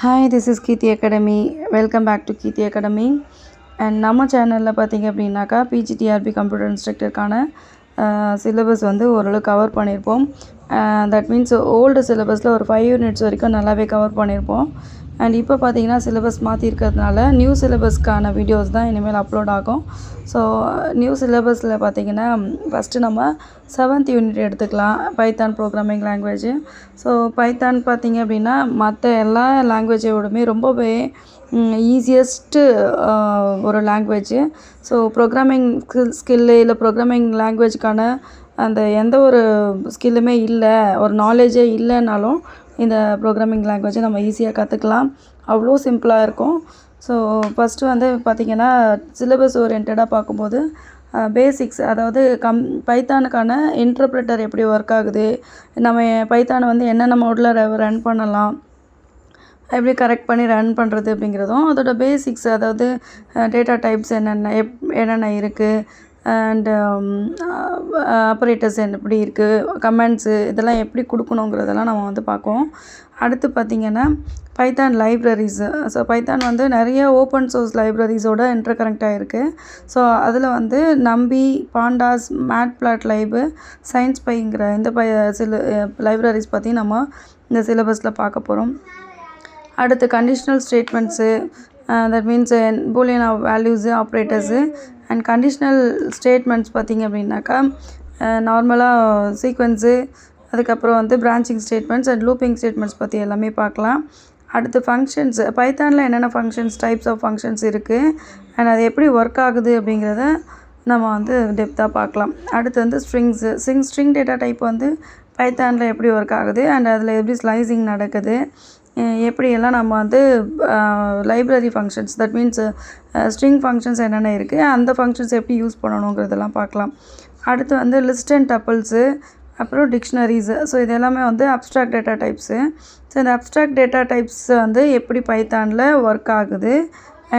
Hi, this is Keerthi Academy. Welcome back to Keerthi Academy. And நம்ம சேனலில் பார்த்தீங்க அப்படின்னாக்கா பிஜிடிஆர்பி கம்ப்யூட்டர் இன்ஸ்ட்ரக்டருக்கான சிலபஸ் வந்து ஓரளவு கவர் பண்ணியிருப்போம். தட் மீன்ஸ் ஓல்டு சிலபஸில் ஒரு 5 யூனிட்ஸ் வரைக்கும் நல்லாவே கவர் பண்ணியிருப்போம். அண்ட் இப்போ பார்த்தீங்கன்னா சிலபஸ் மாற்றிருக்கிறதுனால நியூ சிலபஸ்க்கான வீடியோஸ் தான் இனிமேல் அப்லோட் ஆகும். ஸோ நியூ சிலபஸில் பார்த்தீங்கன்னா ஃபஸ்ட்டு நம்ம 7th யூனிட் எடுத்துக்கலாம், Python programming language. So Python பார்த்தீங்க அப்படின்னா மற்ற எல்லா லாங்குவேஜோடுமே ரொம்பவே ஈஸியஸ்ட்டு ஒரு லாங்குவேஜ். ஸோ ப்ரோக்ராமிங் ஸ்கில்லு இல்லை ப்ரோக்ராமிங் லாங்குவேஜ்க்கான அந்த எந்த ஒரு ஸ்கில்லுமே இல்லை, ஒரு நாலேஜே இல்லைனாலும் இந்த ப்ரோக்ராமிங் லாங்குவேஜை நம்ம ஈஸியாக கற்றுக்கலாம். அவ்வளோ சிம்பிளாக இருக்கும். ஸோ ஃபஸ்ட்டு வந்து பார்த்திங்கன்னா சிலபஸ் ஓரியன்டாக பார்க்கும்போது பேசிக்ஸ், அதாவது பைத்தானுக்கான இன்டர்ப்ரெட்டர் எப்படி ஒர்க் ஆகுது, நம்ம பைத்தானை வந்து என்னென்ன மோடில் ரன் பண்ணலாம், எப்படி கரெக்ட் பண்ணி ரன் பண்ணுறது அப்படிங்கிறதும், அதோட பேசிக்ஸ், அதாவது டேட்டா டைப்ஸ் என்னென்ன இருக்குது, அண்டு ஆப்ரேட்டர்ஸ் எப்படி இருக்குது, கமெண்ட்ஸு இதெல்லாம் எப்படி கொடுக்கணுங்கிறதெல்லாம் நம்ம வந்து பார்க்குவோம். அடுத்து பார்த்திங்கன்னா பைத்தான் லைப்ரரிஸு. ஸோ பைத்தான் வந்து நிறைய ஓப்பன் சோர்ஸ் லைப்ரரிஸோட இன்டர் கனெக்ட் ஆகிருக்கு. ஸோ அதில் வந்து நம்பி, பாண்டாஸ், மேட்பிளாட் லைபு, சயின்ஸ் பைங்கிற இந்த சில லைப்ரரிஸ் பற்றி நம்ம இந்த சிலபஸில் பார்க்க போகிறோம். அடுத்து conditional statements, that means Boolean values, operators and conditional statements பார்த்திங்க அப்படின்னாக்கா நார்மலாக சீக்வென்ஸு, அதுக்கப்புறம் வந்து branching statements and looping statements பற்றி எல்லாமே பார்க்கலாம். அடுத்து ஃபங்க்ஷன்ஸ், பைத்தானில் என்னென்ன ஃபங்க்ஷன்ஸ், டைப்ஸ் ஆஃப் ஃபங்க்ஷன்ஸ் இருக்குது அண்ட் அது எப்படி ஒர்க் ஆகுது அப்படிங்கிறத நம்ம வந்து டெப்த்தாக பார்க்கலாம். அடுத்து வந்து ஸ்ட்ரிங் டேட்டா டைப் வந்து பைத்தானில் எப்படி ஒர்க் ஆகுது அண்ட் அதில் எப்படி ஸ்லைசிங் நடக்குது, எப்படியெல்லாம் நம்ம வந்து library functions, that means string functions என்னென்ன இருக்குது, அந்த ஃபங்க்ஷன்ஸ் எப்படி யூஸ் பண்ணணுங்கிறதெல்லாம் பார்க்கலாம். அடுத்து வந்து லிஸ்ட் அண்ட் டப்பிள்ஸு, அப்புறம் டிக்ஷனரிஸு. ஸோ இது எல்லாமே வந்து அப்ஸ்ட்ராக்ட் டேட்டா டைப்ஸு. ஸோ இந்த அப்ஸ்ட்ராக்ட் டேட்டா டைப்ஸ் வந்து எப்படி பைத்தானில் ஒர்க் ஆகுது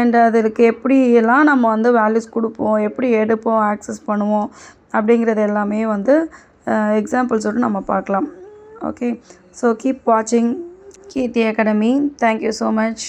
அண்ட் அதுக்கு எப்படியெல்லாம் நம்ம வந்து வேல்யூஸ் கொடுப்போம், எப்படி எடுப்போம், ஆக்சஸ் பண்ணுவோம் அப்படிங்கிறது எல்லாமே வந்து எக்ஸாம்பிள்ஸோடு நம்ம பார்க்கலாம். ஓகே, ஸோ கீப் வாட்சிங் Keerthi Academy. Thank you so much.